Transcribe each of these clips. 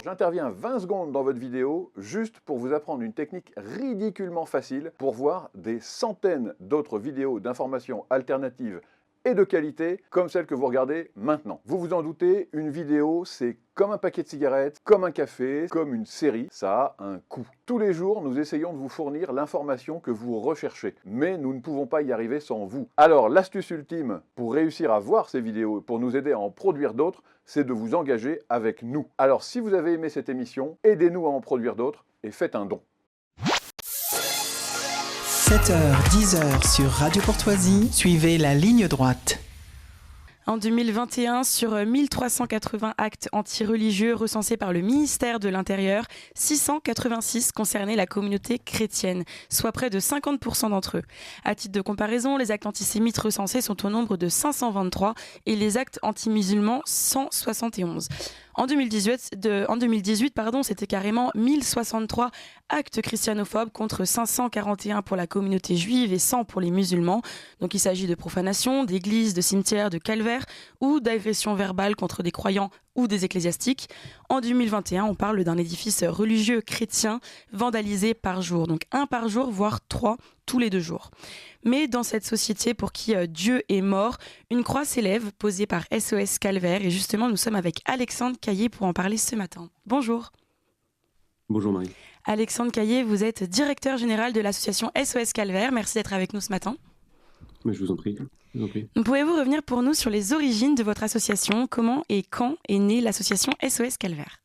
J'interviens 20 secondes dans votre vidéo juste pour vous apprendre une technique ridiculement facile pour voir des centaines d'autres vidéos d'informations alternatives et de qualité comme celle que vous regardez maintenant. Vous vous en doutez, une vidéo c'est comme un paquet de cigarettes, comme un café, comme une série, ça a un coût. Tous les jours, nous essayons de vous fournir l'information que vous recherchez, mais nous ne pouvons pas y arriver sans vous. Alors l'astuce ultime pour réussir à voir ces vidéos, pour nous aider à en produire d'autres, c'est de vous engager avec nous. Alors si vous avez aimé cette émission, aidez-nous à en produire d'autres et faites un don. 7h, 10h sur Radio Courtoisie, suivez la ligne droite. En 2021, sur 1380 actes antireligieux recensés par le ministère de l'Intérieur, 686 concernaient la communauté chrétienne, soit près de 50% d'entre eux. À titre de comparaison, les actes antisémites recensés sont au nombre de 523 et les actes anti-musulmans 171. En 2018, c'était carrément 1063 actes christianophobes contre 541 pour la communauté juive et 100 pour les musulmans. Donc il s'agit de profanation, d'églises, de cimetières, de calvaires ou d'agressions verbales contre des croyants ou des ecclésiastiques. En 2021, on parle d'un édifice religieux chrétien vandalisé par jour. Donc un par jour, voire 3 tous les 2 jours. Mais dans cette société pour qui Dieu est mort, une croix s'élève posée par SOS Calvaire. Et justement, nous sommes avec Alexandre Caillé pour en parler ce matin. Bonjour. Bonjour Marie. Alexandre Caillé, vous êtes directeur général de l'association SOS Calvaire. Merci d'être avec nous ce matin. Mais je vous en prie. Pouvez-vous revenir pour nous sur les origines de votre association ? Comment et quand est née l'association SOS Calvaire ?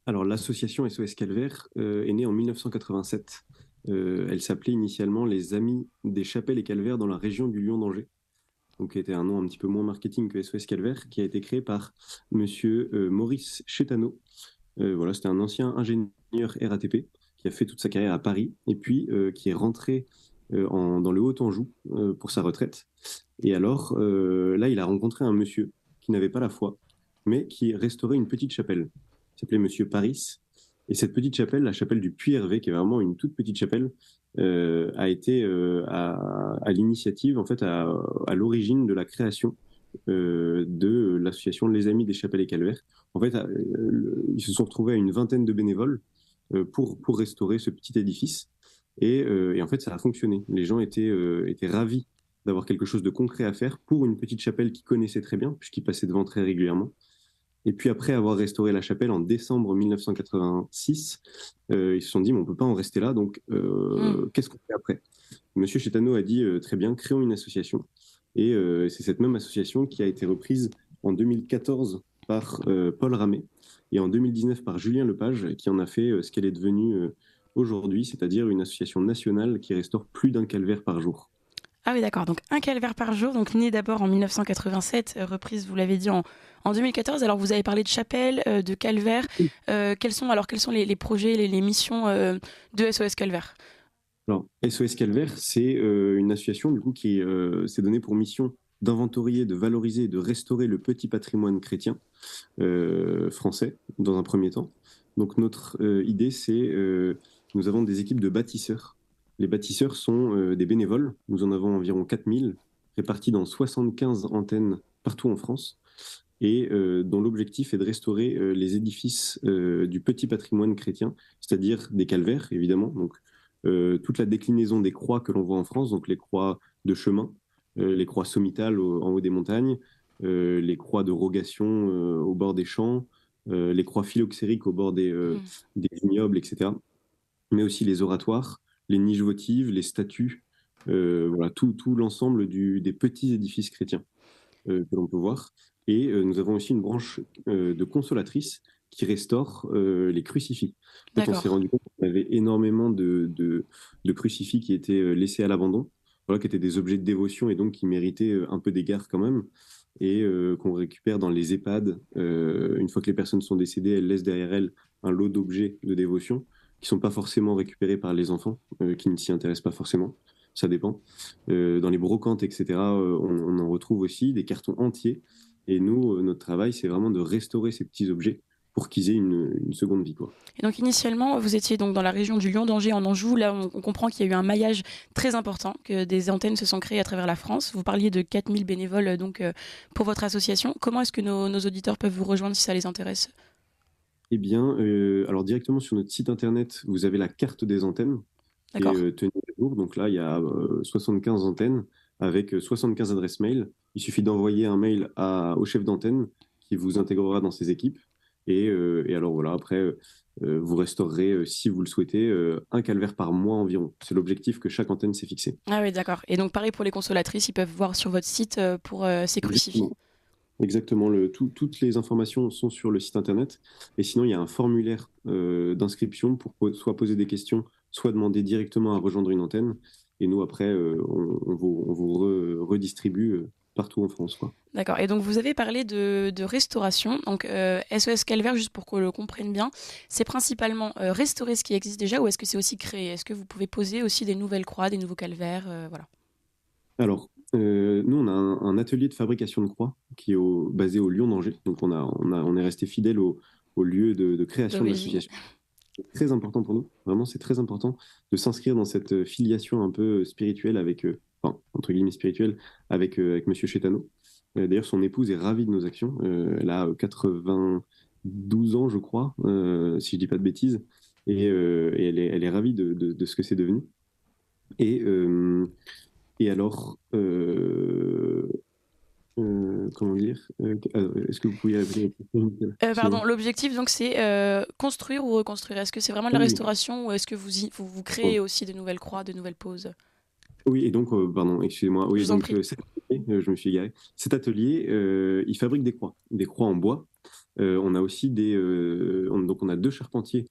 Alors l'association SOS Calvaire est née en 1987. Elle s'appelait initialement les Amis des Chapelles et Calvaires dans la région du Lyon-d'Angers. Donc qui était un nom un petit peu moins marketing que SOS Calvaire, qui a été créé par monsieur Maurice Chétano. C'était un ancien ingénieur RATP qui a fait toute sa carrière à Paris et puis qui est rentré dans le Haut-Anjou pour sa retraite. Et alors, là, il a rencontré un monsieur qui n'avait pas la foi, mais qui restaurait une petite chapelle. Il s'appelait monsieur Paris. Et cette petite chapelle, la chapelle du Puy-Hervé, qui est vraiment une toute petite chapelle, a été à l'initiative, en fait, à l'origine de la création de l'association Les Amis des Chapelles et Calvaires. En fait, ils se sont retrouvés à une vingtaine de bénévoles pour restaurer ce petit édifice. Et en fait, ça a fonctionné. Les gens étaient ravis d'avoir quelque chose de concret à faire pour une petite chapelle qu'ils connaissaient très bien, puisqu'ils passaient devant très régulièrement. Et puis après avoir restauré la chapelle en décembre 1986, ils se sont dit, mais on ne peut pas en rester là, donc qu'est-ce qu'on fait après ? Monsieur Chétano a dit, très bien, créons une association. Et c'est cette même association qui a été reprise en 2014 par Paul Ramet et en 2019 par Julien Lepage, qui en a fait ce qu'elle est devenue aujourd'hui, c'est-à-dire une association nationale qui restaure plus d'un calvaire par jour. Ah oui, d'accord. Donc un calvaire par jour, donc né d'abord en 1987, reprise, vous l'avez dit, en 2014. Alors vous avez parlé de chapelle, de calvaire. Quels sont les projets, les missions de SOS Calvaire ? Alors, SOS Calvaire, c'est une association du coup qui s'est donnée pour mission d'inventorier, de valoriser et de restaurer le petit patrimoine chrétien français dans un premier temps. Donc notre idée, c'est nous avons des équipes de bâtisseurs. Les bâtisseurs sont des bénévoles. Nous en avons environ 4000 répartis dans 75 antennes partout en France et dont l'objectif est de restaurer les édifices du petit patrimoine chrétien, c'est-à-dire des calvaires, évidemment. Donc, toute la déclinaison des croix que l'on voit en France, donc les croix de chemin, les croix sommitales en haut des montagnes, les croix de rogation au bord des champs, les croix phylloxériques au bord des vignobles, etc. Mais aussi les oratoires, les niches votives, les statues, tout l'ensemble des petits édifices chrétiens que l'on peut voir. Et nous avons aussi une branche de consolatrices qui restaure les crucifix. En fait, on s'est rendu compte qu'on avait énormément de crucifix qui étaient laissés à l'abandon, qui étaient des objets de dévotion et donc qui méritaient un peu d'égard quand même, et qu'on récupère dans les EHPAD. Une fois que les personnes sont décédées, elles laissent derrière elles un lot d'objets de dévotion qui ne sont pas forcément récupérés par les enfants, qui ne s'y intéressent pas forcément. Ça dépend. Dans les brocantes, etc., on en retrouve aussi des cartons entiers. Et nous, notre travail, c'est vraiment de restaurer ces petits objets pour qu'ils aient une seconde vie, quoi. Et donc initialement, vous étiez donc dans la région du Lyon-d'Angers en Anjou. Là, on comprend qu'il y a eu un maillage très important, que des antennes se sont créées à travers la France. Vous parliez de 4000 bénévoles donc, pour votre association. Comment est-ce que nos auditeurs peuvent vous rejoindre si ça les intéresse ? Eh bien, alors directement sur notre site internet, vous avez la carte des antennes qui D'accord. est tenue à jour. Donc là, il y a 75 antennes avec 75 adresses mail. Il suffit d'envoyer un mail au chef d'antenne qui vous intégrera dans ses équipes. Et alors voilà, après, vous restaurerez, si vous le souhaitez, un calvaire par mois environ. C'est l'objectif que chaque antenne s'est fixé. Ah oui, d'accord. Et donc pareil pour les consolatrices, ils peuvent voir sur votre site pour ces crucifix. Exactement, toutes les informations sont sur le site internet. Et sinon, il y a un formulaire d'inscription pour soit poser des questions, soit demander directement à rejoindre une antenne. Et nous, après, on vous redistribue partout en France, quoi. D'accord. Et donc vous avez parlé de restauration. Donc SOS Calvaire, juste pour qu'on le comprenne bien, c'est principalement restaurer ce qui existe déjà ou est-ce que c'est aussi créer? Est-ce que vous pouvez poser aussi des nouvelles croix, des nouveaux calvaires, voilà. Alors, nous, on a un atelier de fabrication de croix qui est basé au Lyon d'Angers. Donc, on est resté fidèle au lieu de création de D'origine. l'association. C'est très important pour nous. Vraiment, c'est très important de s'inscrire dans cette filiation un peu spirituelle avec, enfin, entre guillemets spirituelle, avec Monsieur Chétano. D'ailleurs, son épouse est ravie de nos actions. Elle a 92 ans, je crois, si je dis pas de bêtises. Et elle est ravie de ce que c'est devenu. Et, et alors, comment dire est-ce que vous pouvez répéter la question? Pardon, l'objectif donc c'est construire ou reconstruire. Est-ce que c'est vraiment de la Oui, restauration ou est-ce que vous créez aussi de nouvelles croix, de nouvelles poses? oui, et donc, pardon, excusez-moi. Je Oui, vous en donc, prie. cet atelier, je me suis égaré. Cet atelier, il fabrique des croix en bois. On a aussi donc, on a 2 charpentiers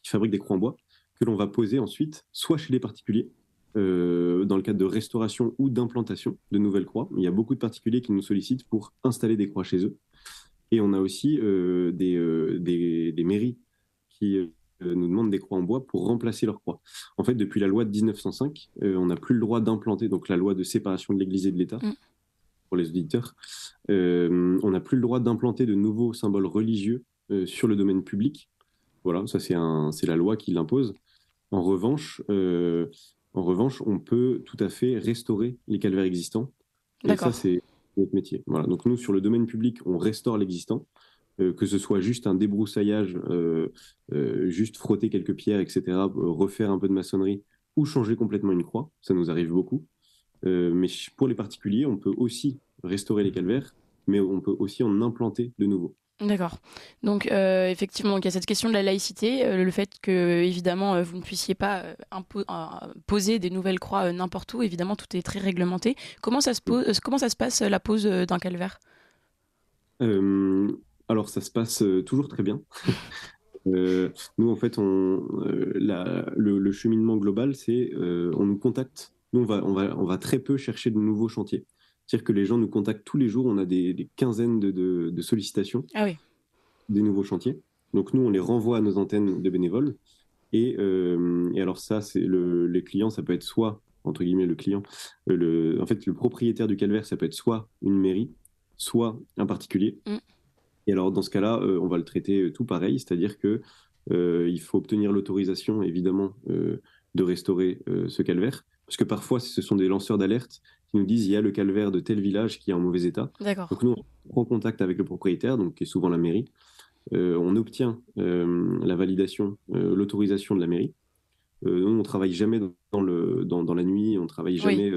qui fabriquent des croix en bois que l'on va poser ensuite, soit chez les particuliers, dans le cadre de restauration ou d'implantation de nouvelles croix. Il y a beaucoup de particuliers qui nous sollicitent pour installer des croix chez eux. Et on a aussi des mairies qui nous demandent des croix en bois pour remplacer leurs croix. En fait, depuis la loi de 1905, on n'a plus le droit d'implanter, donc la loi de séparation de l'Église et de l'État, Mm. pour les auditeurs, on n'a plus le droit d'implanter de nouveaux symboles religieux sur le domaine public. Voilà, ça c'est la loi qui l'impose. En revanche, on peut tout à fait restaurer les calvaires existants. Et ça, D'accord. c'est notre métier. Voilà. Donc nous, sur le domaine public, on restaure l'existant, que ce soit juste un débroussaillage, juste frotter quelques pierres, etc., refaire un peu de maçonnerie, ou changer complètement une croix. Ça nous arrive beaucoup. Mais pour les particuliers, on peut aussi restaurer les calvaires, mais on peut aussi en implanter de nouveaux. D'accord. Donc effectivement, donc, il y a cette question de la laïcité, le fait que évidemment vous ne puissiez pas poser des nouvelles croix n'importe où. Évidemment, tout est très réglementé. Comment ça se passe la pose d'un calvaire? Euh, alors, ça se passe toujours très bien. Nous, en fait, le cheminement global, c'est on nous contacte. Nous, on va très peu chercher de nouveaux chantiers. C'est-à-dire que les gens nous contactent tous les jours. On a des quinzaines de sollicitations, Ah oui. des nouveaux chantiers. Donc, nous, on les renvoie à nos antennes de bénévoles. Et alors, ça, les clients, ça peut être soit, entre guillemets, le client, en fait, le propriétaire du calvaire, ça peut être soit une mairie, soit un particulier. Mm. Et alors, dans ce cas-là, on va le traiter tout pareil, c'est-à-dire que il faut obtenir l'autorisation, évidemment, de restaurer ce calvaire. Parce que parfois, ce sont des lanceurs d'alerte qui nous disent il y a le calvaire de tel village qui est en mauvais état. D'accord. Donc, nous, on prend contact avec le propriétaire, donc, qui est souvent la mairie. On obtient la validation, l'autorisation de la mairie. Nous, on ne travaille jamais dans la nuit, on ne travaille Oui. jamais dans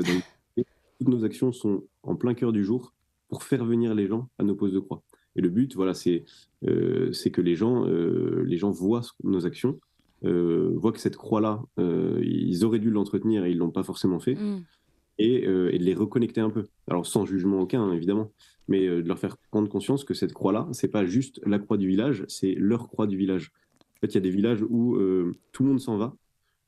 le... Toutes nos actions sont en plein cœur du jour pour faire venir les gens à nos postes de croix. Et le but, voilà, c'est que les gens voient nos actions, voient que cette croix-là, ils auraient dû l'entretenir et ils ne l'ont pas forcément fait, Mm. et de les reconnecter un peu. Alors, sans jugement aucun, hein, évidemment, mais de leur faire prendre conscience que cette croix-là, c'est pas juste la croix du village, c'est leur croix du village. En fait, il y a des villages où tout le monde s'en va,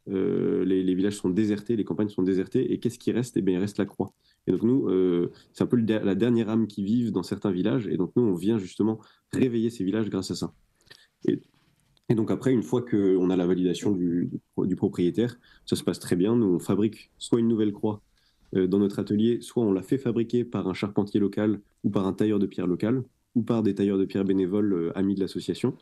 les villages sont désertés, les campagnes sont désertées, et qu'est-ce qui reste? Eh bien, il reste la croix. Et donc nous, c'est un peu la dernière âme qui vive dans certains villages, et donc nous, on vient justement réveiller ces villages grâce à ça. Et, et donc après, une fois qu'on a la validation du propriétaire, ça se passe très bien. Nous, on fabrique soit une nouvelle croix dans notre atelier, soit on la fait fabriquer par un charpentier local ou par un tailleur de pierre local, ou par des tailleurs de pierre bénévoles amis de l'association.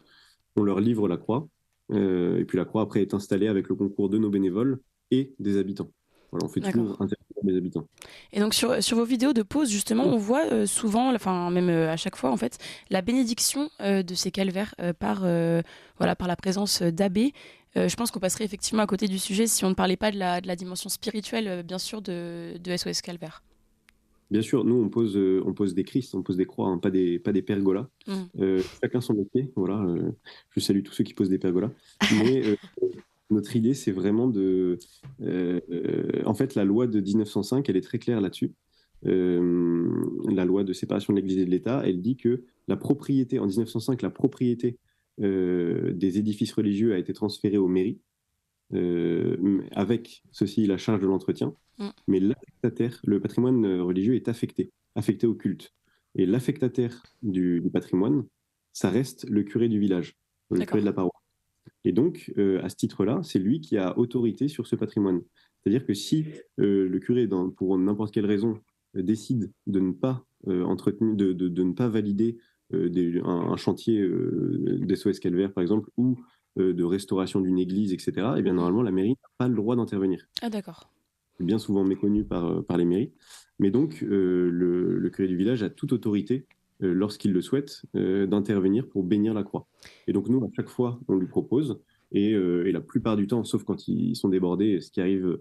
On leur livre la croix. Et puis la croix après est installée avec le concours de nos bénévoles et des habitants. Voilà, on fait D'accord. toujours intervenir les habitants. Et donc sur vos vidéos de pause, justement, on voit souvent, enfin même à chaque fois en fait, la bénédiction de ces calvaires par la présence d'abbés. Je pense qu'on passerait effectivement à côté du sujet si on ne parlait pas de la dimension spirituelle, bien sûr, de SOS Calvaire. Bien sûr, nous, on pose des Christ, on pose des croix, hein, pas des pergolas. Chacun son métier, voilà. Je salue tous ceux qui posent des pergolas. Mais notre idée, c'est vraiment en fait, la loi de 1905, elle est très claire là-dessus. La loi de séparation de l'Église et de l'État, elle dit que la propriété, en 1905, la propriété des édifices religieux a été transférée aux mairies, avec ceci la charge de l'entretien. Mais l'affectataire, le patrimoine religieux est affecté au culte. Et l'affectataire du patrimoine, ça reste le curé du village, le curé de la paroisse. Et donc, à ce titre-là, c'est lui qui a autorité sur ce patrimoine. C'est-à-dire que si le curé, pour n'importe quelle raison, décide de ne pas entretenir, de ne pas valider un chantier d'SOS Calvaire, par exemple, ou de restauration d'une église, etc., et bien normalement, la mairie n'a pas le droit d'intervenir. Ah, d'accord. C'est bien souvent méconnu par les mairies. Mais donc, le curé du village a toute autorité, lorsqu'il le souhaite, d'intervenir pour bénir la croix. Et donc, nous, à chaque fois, on lui propose, et la plupart du temps, sauf quand ils sont débordés, ce qui arrive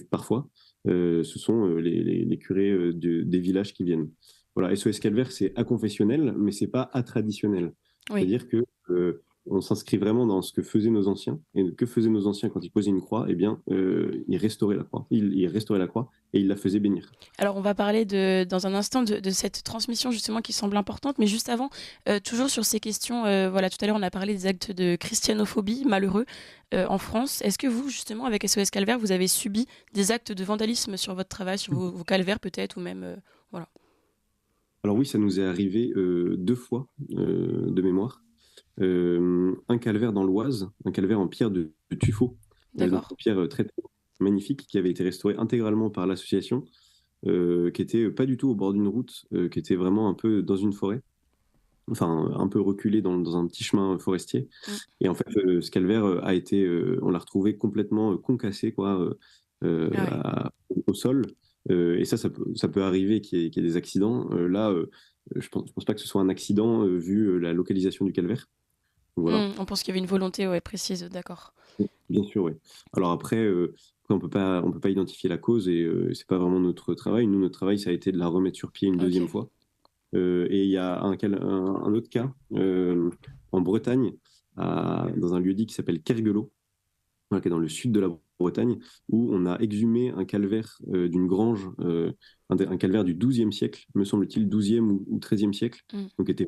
parfois, ce sont les curés des villages qui viennent. Voilà, SOS Calvaire, c'est aconfessionnel, mais c'est pas atraditionnel. Oui. C'est-à-dire que on s'inscrit vraiment dans ce que faisaient nos anciens. Et que faisaient nos anciens quand ils posaient une croix? Eh bien, ils restauraient la croix. Ils restauraient la croix et ils la faisaient bénir. Alors, on va parler dans un instant de cette transmission justement qui semble importante, mais juste avant, toujours sur ces questions, voilà, tout à l'heure on a parlé des actes de christianophobie malheureux en France. Est-ce que vous, justement, avec SOS Calvaire, vous avez subi des actes de vandalisme sur votre travail, sur vos calvaires peut-être, ou même, voilà. Alors oui, ça nous est arrivé 2 fois de mémoire. Un calvaire dans l'Oise, un calvaire en pierre de tuffeau, D'accord. une pierre très magnifique qui avait été restaurée intégralement par l'association, qui était pas du tout au bord d'une route, qui était vraiment un peu dans une forêt, enfin un peu reculé dans un petit chemin forestier. Et en fait, ce calvaire on l'a retrouvé complètement concassé, quoi, au sol. Et ça peut arriver qu'il y ait des accidents. Là, je pense pas que ce soit un accident vu la localisation du calvaire. Voilà. On pense qu'il y avait une volonté précise, d'accord. Bien sûr, oui. Alors après, on peut pas identifier la cause et c'est pas vraiment notre travail. Nous, notre travail, ça a été de la remettre sur pied une deuxième fois. Et il y a un autre cas en Bretagne, dans un lieu-dit qui s'appelle Kerguelot, qui est dans le sud de la Bretagne, où on a exhumé un calvaire d'une grange, un calvaire du XIIe siècle, me semble-t-il, XIIe ou XIIIe siècle, donc qui était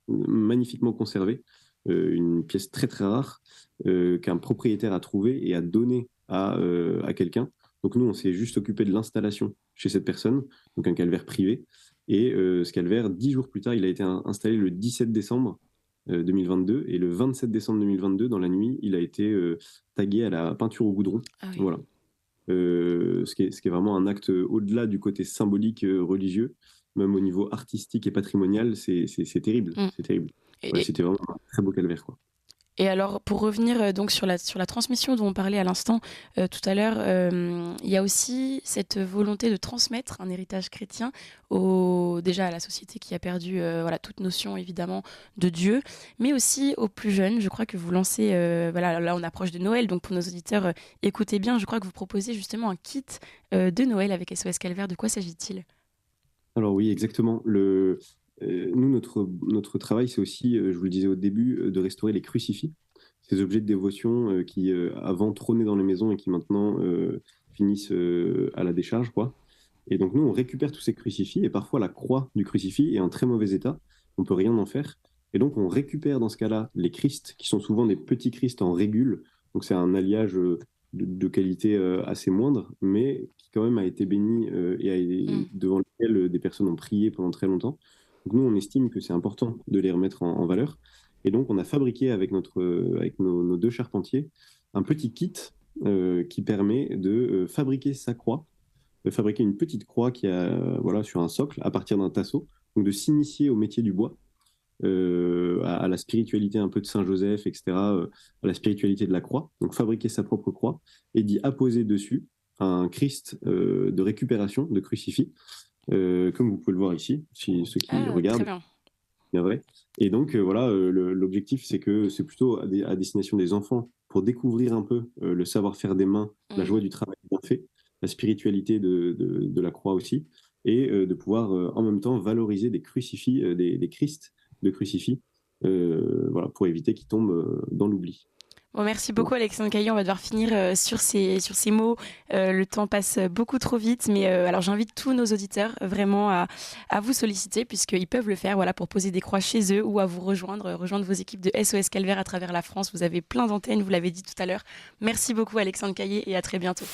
magnifiquement conservé. Une pièce très très rare qu'un propriétaire a trouvée et a donnée à quelqu'un. Donc nous, on s'est juste occupé de l'installation chez cette personne, donc un calvaire privé. Et ce calvaire, 10 jours plus tard, il a été installé le 17 décembre 2022. Et le 27 décembre 2022, dans la nuit, il a été tagué à la peinture au goudron. Ah oui. Voilà. Ce qui est vraiment un acte au-delà du côté symbolique religieux, même au niveau artistique et patrimonial, c'est terrible. C'est terrible. Ouais, c'était vraiment un très beau calvaire, quoi. Et alors, pour revenir donc sur la transmission dont on parlait à l'instant, tout à l'heure, il y a aussi cette volonté de transmettre un héritage chrétien déjà à la société qui a perdu toute notion évidemment de Dieu, mais aussi aux plus jeunes. Je crois que vous lancez, là on approche de Noël, donc pour nos auditeurs, écoutez bien, je crois que vous proposez justement un kit de Noël avec SOS Calvaire. De quoi s'agit-il ? Alors oui, exactement. Nous, notre travail, c'est aussi, je vous le disais au début, de restaurer les crucifix, ces objets de dévotion qui avant trônaient dans les maisons et qui maintenant finissent à la décharge, quoi. Et donc nous, on récupère tous ces crucifix et parfois la croix du crucifix est en très mauvais état, on peut rien en faire. Et donc on récupère dans ce cas-là les Christ, qui sont souvent des petits Christ en régule, donc c'est un alliage de qualité assez moindre, mais qui quand même a été béni devant lequel des personnes ont prié pendant très longtemps. Donc nous, on estime que c'est important de les remettre en valeur. Et donc, on a fabriqué avec nos 2 charpentiers un petit kit qui permet de fabriquer sa croix, de fabriquer une petite croix qui a sur un socle à partir d'un tasseau, donc de s'initier au métier du bois, à la spiritualité un peu de Saint-Joseph, etc., à la spiritualité de la croix, donc fabriquer sa propre croix et d'y apposer dessus un Christ de récupération de crucifix, comme vous pouvez le voir ici, si ceux qui regardent. Très bien. Bien vrai. Et donc voilà, l'objectif c'est que c'est plutôt à destination des enfants pour découvrir un peu le savoir-faire des mains, la joie du travail bien fait, la spiritualité de la croix aussi, et de pouvoir en même temps valoriser des crucifix, des Christ de crucifix, voilà, pour éviter qu'ils tombent dans l'oubli. Bon, merci beaucoup Alexandre Caillé, on va devoir finir sur ces mots. Le temps passe beaucoup trop vite, mais alors j'invite tous nos auditeurs vraiment à vous solliciter puisqu'ils peuvent le faire voilà, pour poser des croix chez eux ou à vous rejoindre vos équipes de SOS Calvaire à travers la France. Vous avez plein d'antennes, vous l'avez dit tout à l'heure. Merci beaucoup Alexandre Caillé et à très bientôt.